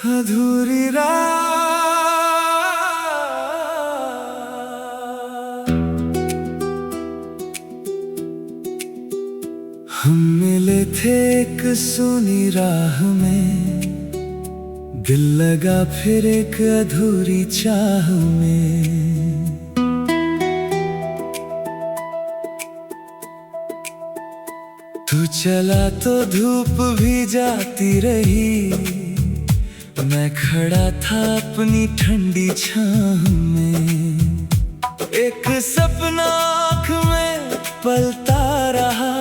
अधूरी रात हम मिले थे एक सुनी राह में, दिल लगा फिर एक अधूरी चाह में। तू चला तो धूप भी जाती रही, मैं खड़ा था अपनी ठंडी छांव में। एक सपना आँख में पलता रहा,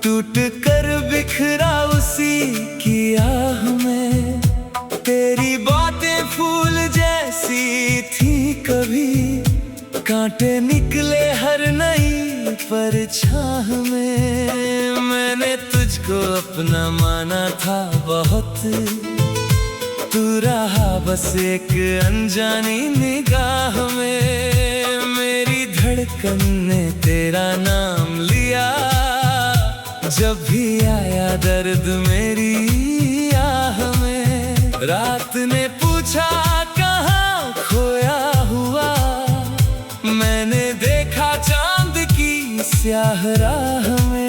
टूट कर बिखरा उसी की आह में। तेरी बातें फूल जैसी थी, कभी कांटे निकले हर नई परछाह में। मैंने तुझको अपना माना था बहुत, तू रहा बस एक अनजानी निगाह में। मेरी धड़कन ने तेरा नाम लिया, जब भी आया दर्द मेरी आह में। रात ने पूछा कहाँ खोया हुआ, मैंने देखा चांद की स्याह राह में।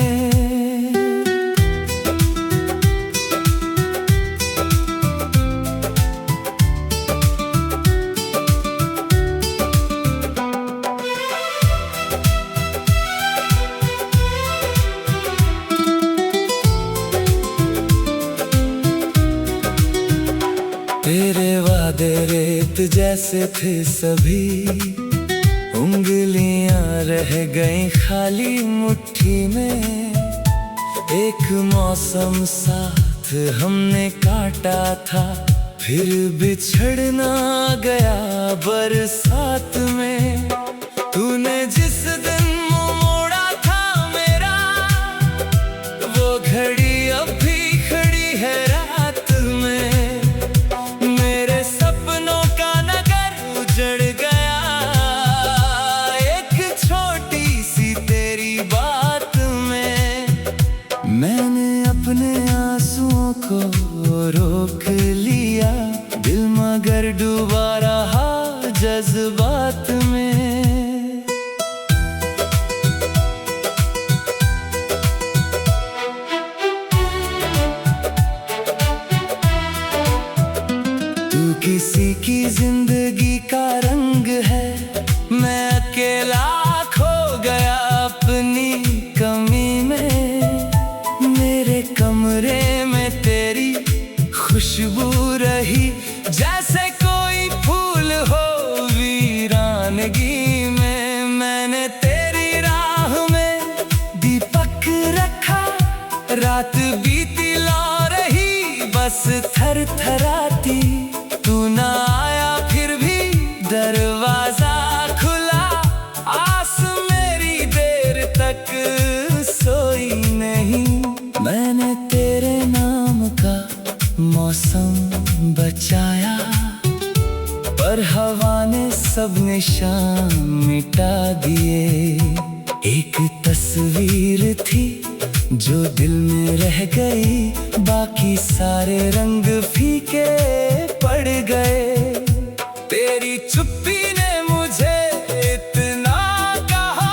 तेरे वादे रेत जैसे थे सभी, उंगलियां रह गईं खाली मुट्ठी में। एक मौसम साथ हमने काटा था, फिर बिछड़ना गया बरसात में। तूने जिस दिन मुँह मोड़ा था मेरा, वो घड़ी अब भी खड़ी है रात में। मेरे सपनों का नगर उजड़ गया, एक छोटी सी तेरी बात में। मैंने अपने आंसुओं को रोक लिया, दिल मगर डूबा रहा जज्बात में। तू किसी की जिंदगी का रंग है, मैं अकेला खो गया अपनी कमी में। मेरे कमरे में तेरी खुशबू रही, जैसे कोई फूल हो वीरानगी में। मैंने तेरी राह में दीपक रखा, रात बीती ला रही बस थर थराती। तू ना आया फिर भी दरवाजा खुला, आस मेरी देर तक सोई नहीं। मैंने तेरे नाम का मौसम बचाया, पर हवा ने सब निशान मिटा दिए। एक तस्वीर थी जो दिल में रह गई, बाकी सारे रंग फीके पड़ गए। तेरी चुप्पी ने मुझे इतना कहा,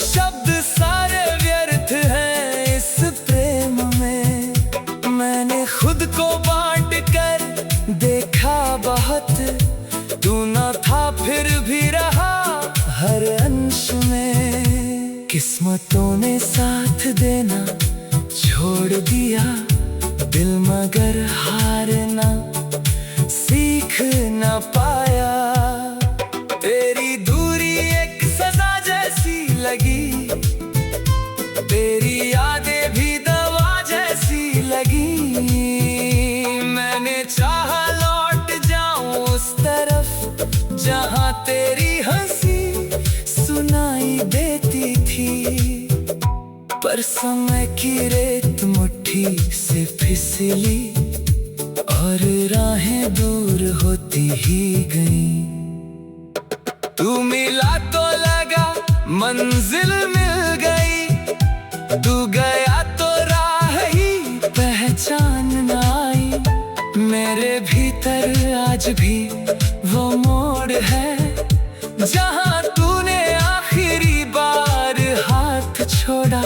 शब्द सारे व्यर्थ हैं इस प्रेम में। मैंने खुद को बांट कर देखा बहुत, तू ना था फिर भी रहा हर अंश में। किस्मतों ने साथ देना छोड़ दिया, दिल मगर हारना सीख न पाया। तेरी दूरी एक सजा जैसी लगी, तेरी यादें भी दवा जैसी लगी। मैंने चाहा लौट जाऊं उस तरफ, जहां तेरी हंसी सुनाई देती थी। पर समय की रेत मुट्ठी से फिसली, और राहें दूर होती ही गईं। तू मिला तो लगा मंजिल मिल गई, तू गया तो राह ही पहचान न आई। मेरे भीतर आज भी वो मोड़ है जहाँ तूने आखिरी बार हाथ छोड़ा।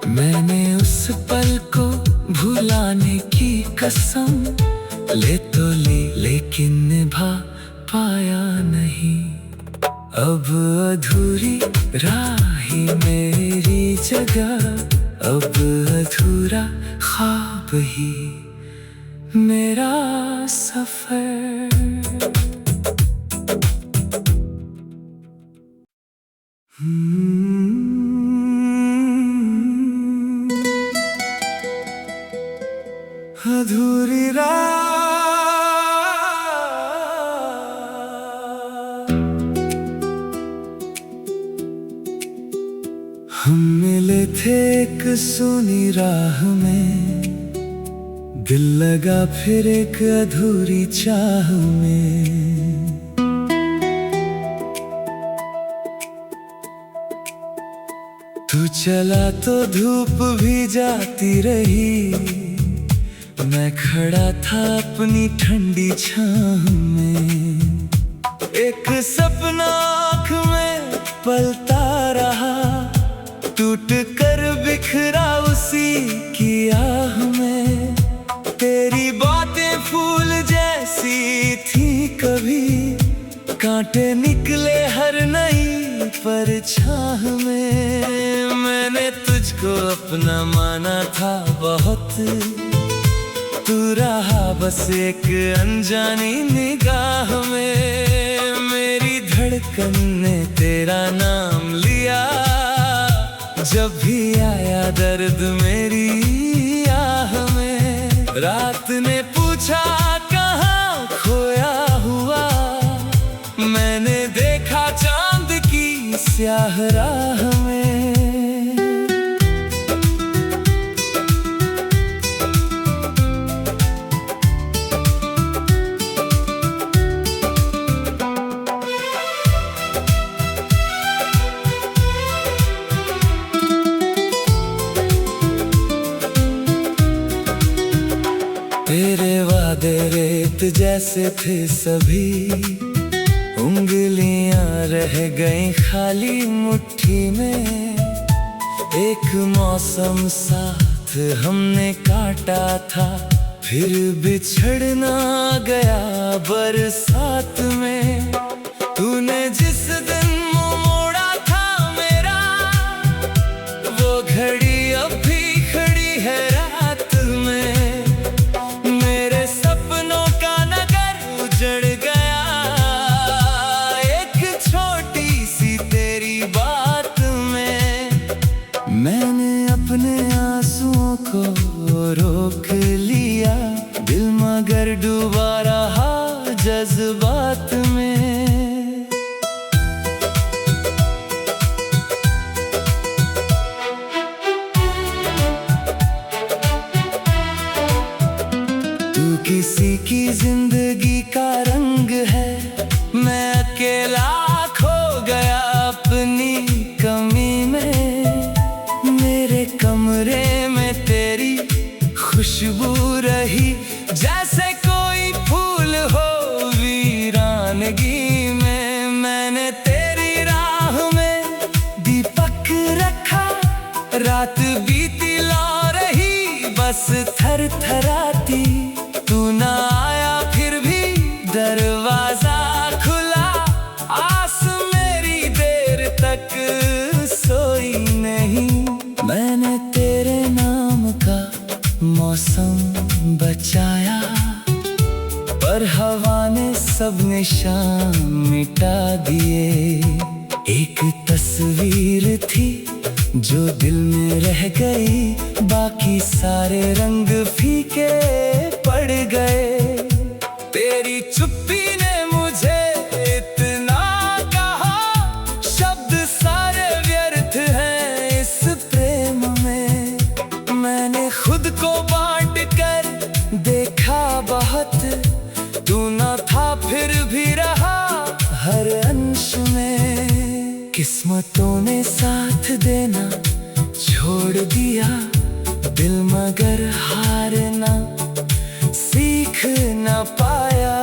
मैंने उस पल को भुलाने की कसम ले तो ली, लेकिन निभा पाया नहीं। अब अधूरी राही मेरी जगह, अब अधूरा ख्वाब ही मेरा सफर। अधूरी रात हम मिले थे एक सुनी राह में, दिल लगा फिर एक अधूरी चाह में। तू चला तो धूप भी जाती रही, मैं खड़ा था अपनी ठंडी छांव में। एक सपना आँख में पलता रहा, टूट कर बिखरा उसी की आह में। तेरी बातें फूल जैसी थी कभी, कांटे निकले हर नई परछाह में। मैंने तुझको अपना माना था बहुत, तू रहा बस एक अनजानी निगाह में। मेरी धड़कन ने तेरा नाम लिया, जब भी आया दर्द मेरी आह में। रात ने पूछा कहाँ खोया हुआ, मैंने देखा चांद की स्याह राह में। तेरे वादे रेत जैसे थे सभी, उंगलियां रह गईं खाली मुट्ठी में। एक मौसम साथ हमने काटा था, फिर बिछड़ना गया बरसात में। तूने जिस दिन मुँह मोड़ा था मेरा, वो घड़ी अब भी खड़ी है रात में। मेरे सपनों का नगर उजड़ गया, एक छोटी सी तेरी बात में। मैंने अपने आंसुओं को रोक लिया, दिल मगर डूबा रहा जज्बात में। किसी की जिंदगी का रंग है, मैं अकेला खो गया अपनी कमी में। मेरे कमरे में तेरी खुशबू रही, जैसे कोई फूल हो वीरानगी में। मैंने तेरी राह में दीपक रखा, रात बीती ला रही बस थर थराती। तू ना आया फिर भी दरवाजा खुला, आस मेरी देर तक सोई नहीं। मैंने तेरे नाम का मौसम बचाया, पर हवा ने सब निशान मिटा दिए। एक तस्वीर थी जो दिल में रह गई, बाकी सारे रंग फीके पड़ गए। तेरी चुप्पी ने मुझे इतना कहा, शब्द सारे व्यर्थ हैं इस प्रेम में। मैंने खुद को बांट कर देखा बहुत, तू न था फिर भी रहा हर अंश में। किस्मतों ने साथ देना छोड़ छोड़ दिया दिल मगर हारना सीख न पाया।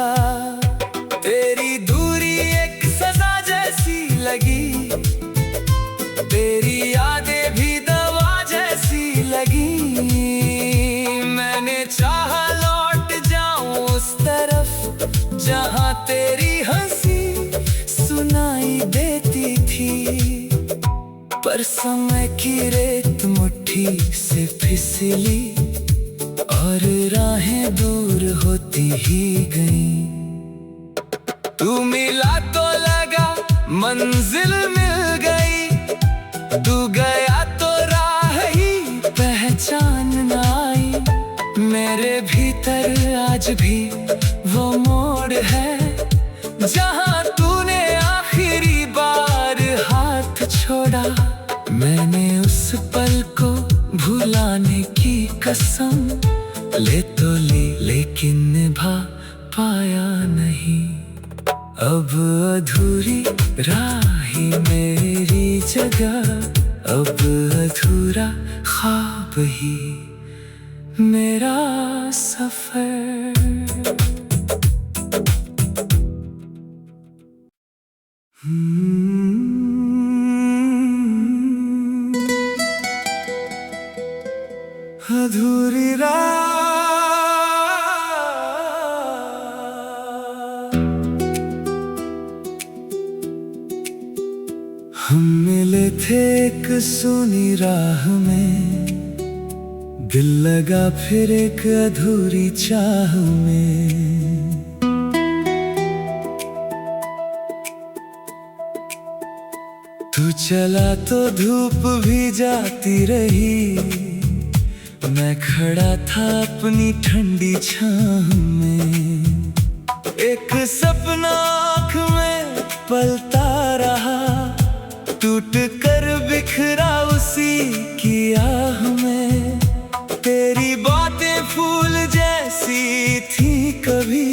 तेरी दूरी एक सजा जैसी लगी, तेरी यादें भी दवा जैसी लगी। मैंने चाहा लौट जाऊं उस तरफ जहां तेरी हंसी सुनाई देती थी, पर समय की रेत मुट्ठी से फिसली और राहें दूर होती ही गईं। तू मिला तो लगा मंजिल मिल गई, तू गया तो राह ही पहचान न आई। मेरे भीतर आज भी वो मोड़ है जहां तूने आखिरी बार हाथ छोड़ा। मैंने उस पल को भुलाने की कसम ले तो ली, लेकिन निभा पाया नहीं। अब अधूरी राही मेरी जगह, अब अधूरा ख्वाब ही मेरा सफर। अधूरी रात हम मिले थे एक सुनी राह में, दिल लगा फिर एक अधूरी चाह में। तू चला तो धूप भी जाती रही, मैं खड़ा था अपनी ठंडी छाह में। एक सपना आँख में पलता रहा, टूट कर बिखरा उसी की आह में। तेरी बातें फूल जैसी थी कभी,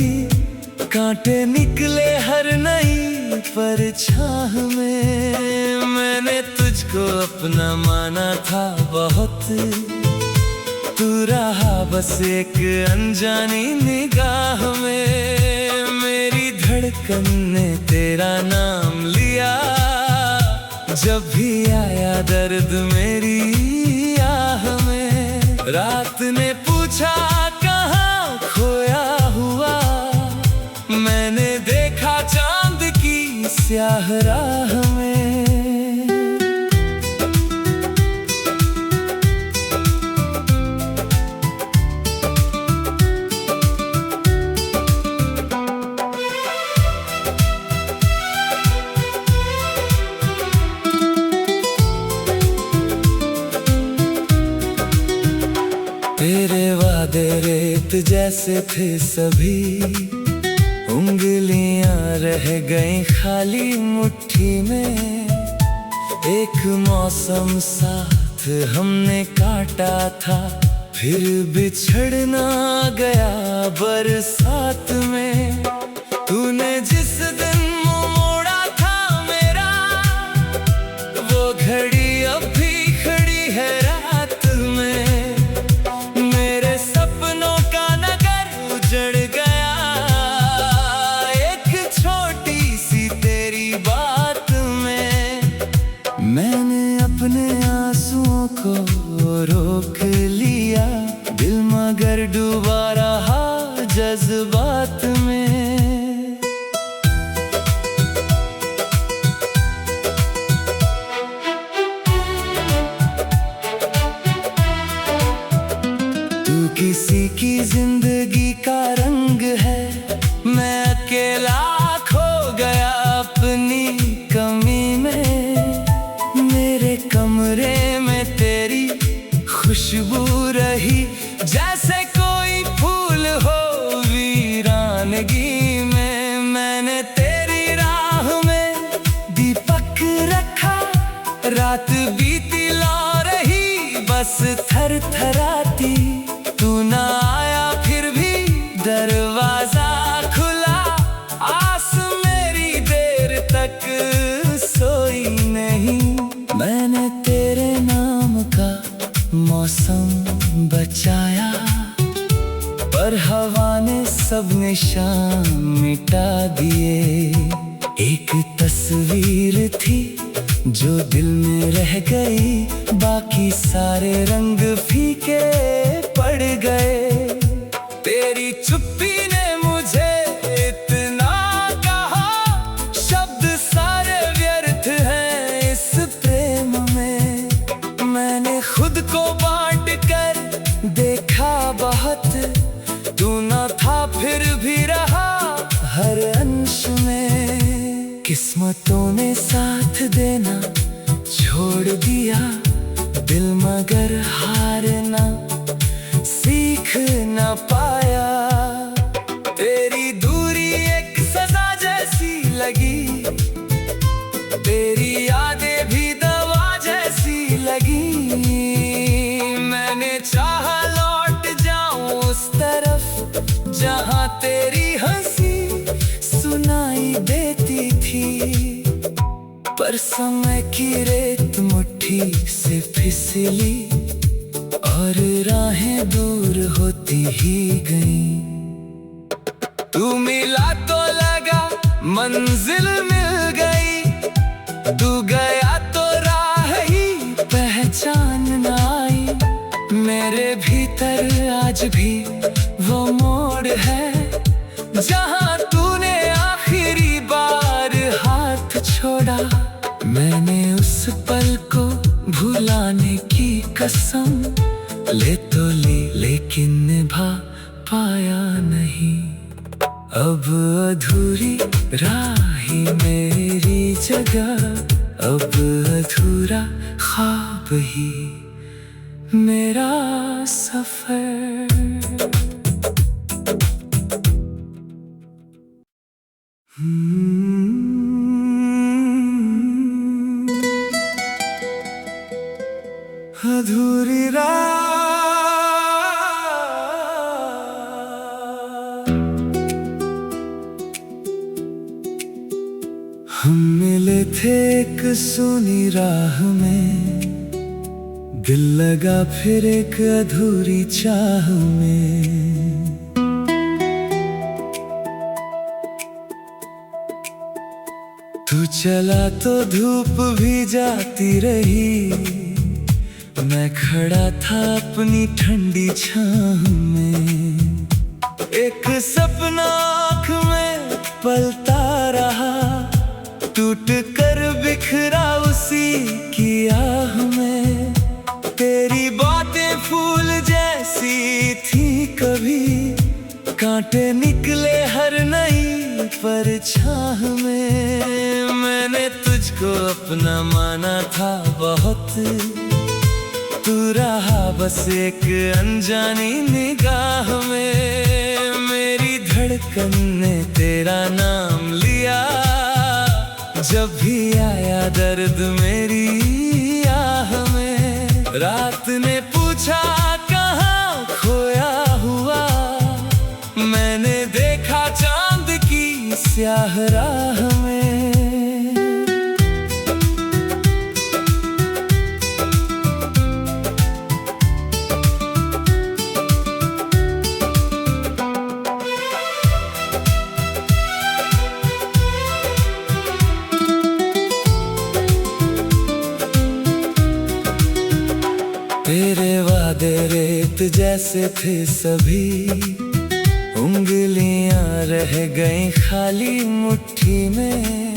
कांटे निकले हर नई परछाह में। मैंने तुझको अपना माना था बहुत, तू रहा बस एक अनजानी निगाह में। मेरी धड़कन ने तेरा नाम लिया, जब भी आया दर्द मेरी आह में। रात ने पूछा कहाँ खोया हुआ, मैंने देखा चांद की स्याह राह में। तेरे वादे रेत जैसे थे सभी, उंगलियां रह गईं खाली मुट्ठी में। एक मौसम साथ हमने काटा था, फिर बिछड़ना गया बरसात में। तूने जिस दिन मुँह मोड़ा था मेरा, वो घड़ी अब भी खड़ी है रात में। मैंने अपने आंसुओं को रोक लिया, दिल मगर डूबा रहा जज्बात में। तू किसी की जिंदगी का रंग है, मैं अकेला खो गया अपनी कमी में। मेरे कमरे में तेरी खुशबू रही, जैसे कोई फूल हो वीरानगी में। मैंने तेरी राह में दीपक रखा, रात बीती ला रही बस थर थराती। तू ना आया फिर भी दरवाजा खुला, आस मेरी देर तक सोई नहीं। मैंने तेरे नाम का मौसम बचाया, पर हवा ने सब निशान मिटा दिए। एक तस्वीर थी जो दिल में रह गई, बाकी सारे रंग फीके पड़ गए। तेरी चुप्पी ने मुझे इतना कहा, शब्द सारे व्यर्थ हैं इस प्रेम में। मैंने खुद को बांट कर देखा बहुत, तू न था फिर भी रहा हर अंश में। किस्मतों ने साथ देना छोड़ दिया, दिल मगर हारना सीख न पाया। तेरी दूरी एक सजा जैसी लगी, तेरी यादें भी दवा जैसी लगी। मैंने चाहा लौट जाऊं उस तरफ जहां तेरी हंसी सुनाई देती थी, पर समय की रेत मुट्ठी से फिसली और राहें दूर होती ही गईं। तू मिला तो लगा मंजिल मिल गई, तू गया तो राह ही पहचान न आई। मेरे भीतर आज भी वो मोड़ है जहां तूने आखिरी बार हाथ छोड़ा। मैंने उस पल को भुलाने की कसम ले तो ली, लेकिन निभा पाया नहीं। अब अधूरी राही मेरी जगह, अब अधूरा ख्वाब ही मेरा सफर। अधूरी रात हम मिले थे एक सुनी राह में, दिल लगा फिर एक अधूरी चाह में। तू चला तो धूप भी जाती रही, मैं खड़ा था अपनी ठंडी छांव में। एक सपना आँख में पलता रहा, टूट कर बिखरा उसी की आह में। तेरी बातें फूल जैसी थी कभी, कांटे निकले हर नई परछाह में। मैंने तुझको अपना माना था बहुत, तू रहा बस एक अनजानी निगाह में। मेरी धड़कन ने तेरा नाम लिया, जब भी आया दर्द मेरी आह में। रात ने पूछा कहाँ खोया हुआ, मैंने देखा चांद की स्याह राह में। तेरे वादे रेत जैसे थे सभी, उंगलियां रह गईं खाली मुट्ठी में।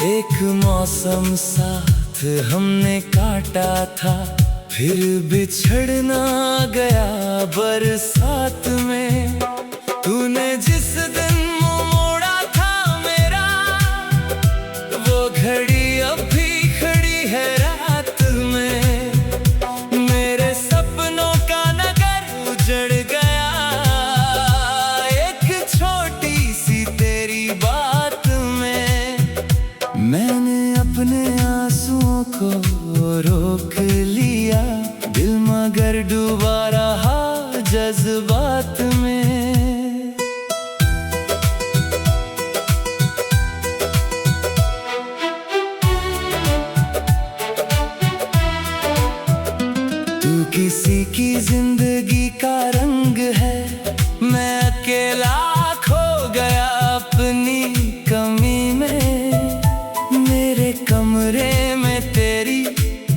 एक मौसम साथ हमने काटा था, फिर बिछड़ना गया बरसात में। तूने जिस दिन मुँह मोड़ा था मेरा, वो घड़ी अब भी खड़ी है रात में। मेरे सपनों का नगर उजड़ गया, एक छोटी सी तेरी बात में। मैंने अपने आंसुओं को रोक लिया, दिल मगर डूबा रहा जज्बात में। तू किसी की जिंदगी का रंग है, मैं अकेला खो गया अपनी कमी में। मेरे कमरे में तेरी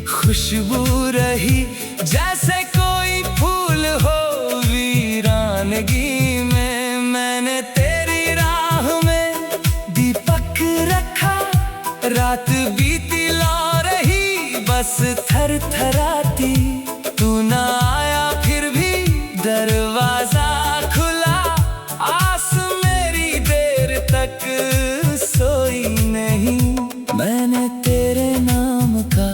खुशबू रही, जैसे कोई फूल हो वीरानगी में। मैंने तेरी राह में दीपक रखा, रात बीती ला रही बस थर थराती। तू ना आया फिर भी दरवाजा खुला, आस मेरी देर तक सोई नहीं। मैंने तेरे नाम का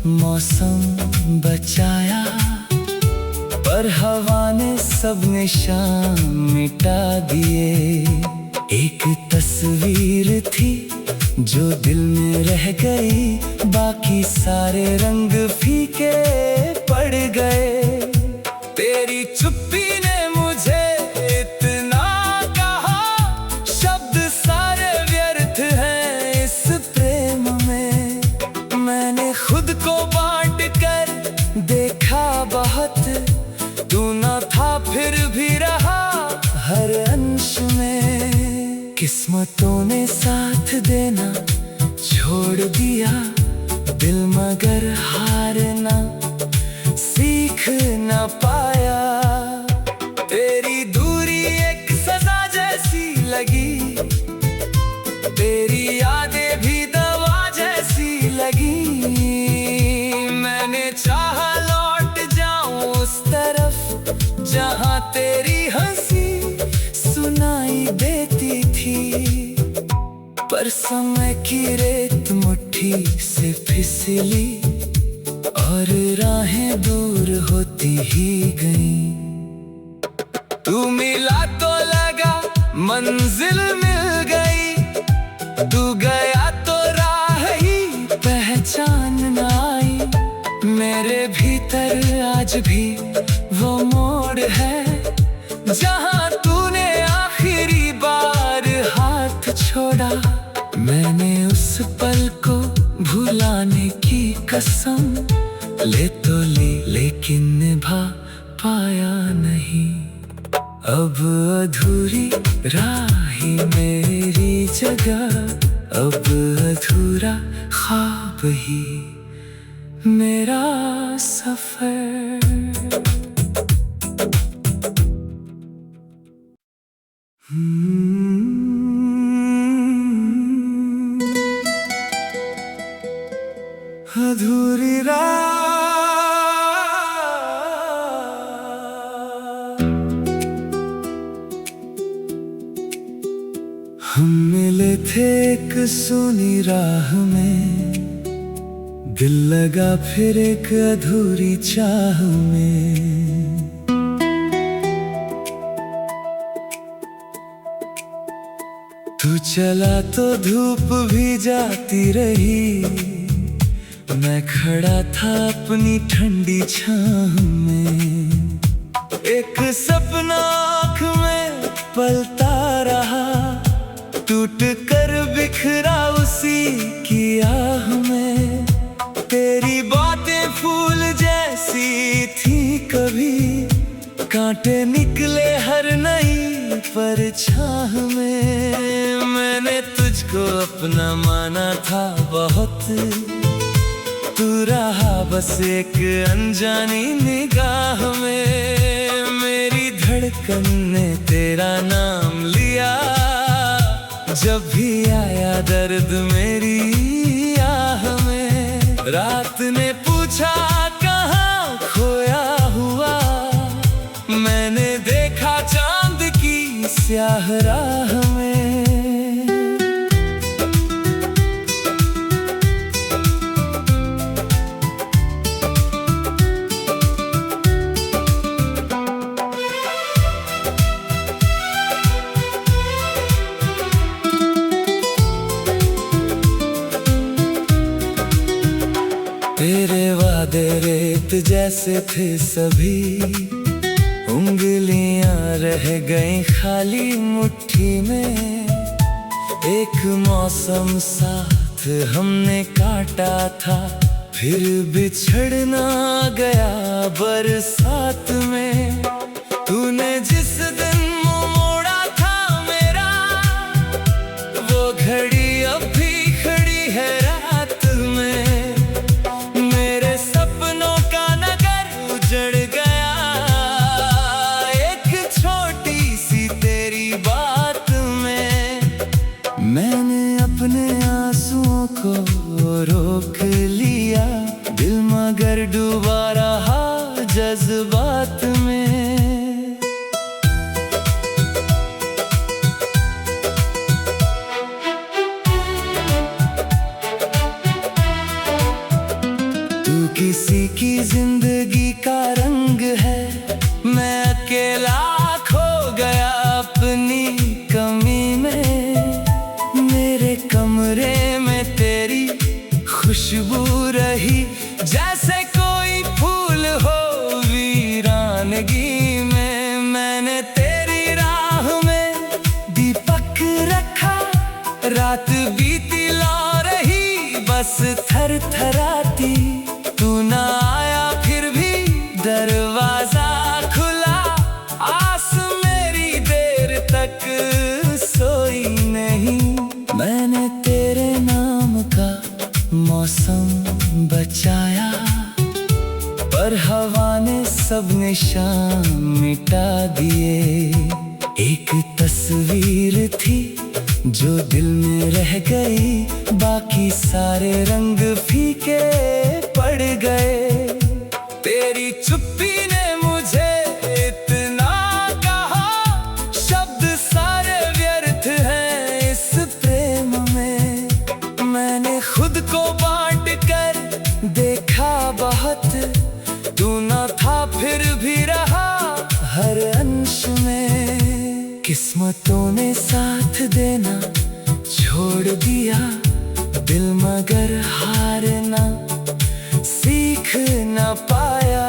मौसम बचाया, पर हवा ने सब निशान मिटा दिए। एक तस्वीर थी जो दिल में रह गई, बाकी सारे रंग फीके पड़ गए। तेरी चुप्पी ने मुझे इतना कहा, शब्द सारे व्यर्थ हैं इस प्रेम में। मैंने खुद को बांट कर देखा बहुत, तू ना था फिर भी रहा हर अंश में। किस्मतों ने साथ देना छोड़ दिया, दिल मगर हारना सीख न पाया। तेरी दूरी एक सजा जैसी लगी, तेरी यादें भी दवा जैसी लगी। मैंने चाहा लौट जाऊं उस तरफ जहां तेरी हंसी सुनाई देती थी, पर समय की रेत मुट्ठी से फिसली और राहें दूर होती ही गईं। तू मिला तो लगा मंजिल मिल गई, तू गया तो राह ही पहचान न आई। मेरे भीतर आज भी वो मोड़ है जहां तूने आखिरी बार हाथ छोड़ा। मैंने उस पल को भुलाने की कसम ले तो ली, लेकिन निभा पाया नहीं। अब अधूरी राही मेरी जगह, अब अधूरा ख्वाब ही मेरा सफर। अधूरी रात हम मिले थे एक सुनी राह में, दिल लगा फिर एक अधूरी चाह में। तू चला तो धूप भी जाती रही, मैं खड़ा था अपनी ठंडी छांव में। एक सपना आँख में पलता रहा, टूट कर बिखरा उसी की आह में। तेरी बातें फूल जैसी थी कभी, कांटे निकले हर नई परछाह में। मैंने तुझको अपना माना था बहुत, तू रहा बस एक अनजानी निगाह में। मेरी धड़कन ने तेरा नाम लिया, जब भी आया दर्द मेरी आह में। रात ने पूछा कहाँ खोया हुआ, मैंने देखा चांद की स्याह राह में। तेरे वादे रेत जैसे थे सभी, उंगलियां रह गईं खाली मुट्ठी में। एक मौसम साथ हमने काटा था, फिर बिछड़ना गया बरसात में। तूने जिस दिन मुंह मोड़ा था मेरा, वो घड़ी अब भी खड़ी है रात में। मेरे सपनों का नगर उजड़ गया एक छोटी सी तेरी बात में। मैंने अपने आंसुओं को रोक लिया, दिल मगर डूबा रहा जज्बात में। तू किसी की जिंदगी का रंग है, मैं अकेला खो गया अपनी कमी में। मेरे कमरे में तेरी खुशबू रही, जैसे कोई फूल हो वीरानगी में। मैंने तेरी राह में दीपक रखा, रात बीती लौ रही बस थरथराती। तू ना आया फिर भी दरवाजा खुला, आस मेरी देर तक सोई नहीं। मैंने तेरे नाम का मौसम बचाया, पर हवा ने सब निशान मिटा दिए। एक तस्वीर थी जो दिल में रह गई, बाकी सारे रंग फीके पड़ गए। तेरी चुप्पी ने मुझे इतना कहा, शब्द सारे व्यर्थ हैं इस प्रेम में। मैंने खुद को बांट कर देखा बहुत, तू ना था फिर भी रहा हर अंश में। किस्मतों ने साथ देना छोड़ दिया, दिल मगर हारना सीख न पाया।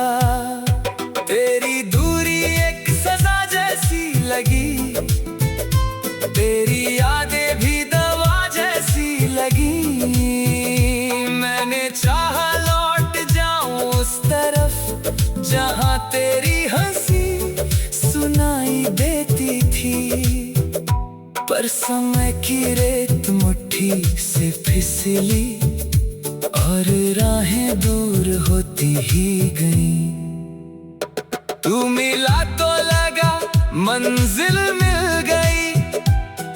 तेरी दूरी एक सजा जैसी लगी, तेरी यादें भी दवा जैसी लगी। मैंने चाहा लौट जाऊं उस तरफ जहां तेरी हंसी सुनाई देती थी, पर समय की रेत मुट्ठी से फिसली और राहें दूर होती ही गईं। तू मिला तो लगा मंजिल मिल गई,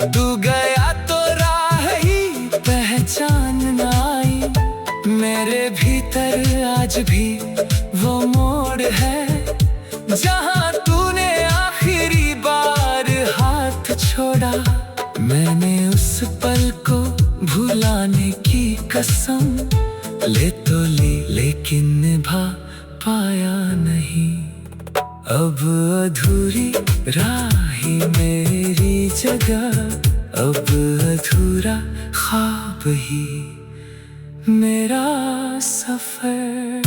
तू गया तो राह ही पहचान न आई। मेरे भीतर आज भी वो मोड़ है जहां तूने आखिरी बार हाथ छोड़ा। मैंने उस पल को भुलाने की कसम ले तो ली, लेकिन निभा पाया नहीं। अब अधूरी राही मेरी जगह, अब अधूरा ख्वाब ही मेरा सफर।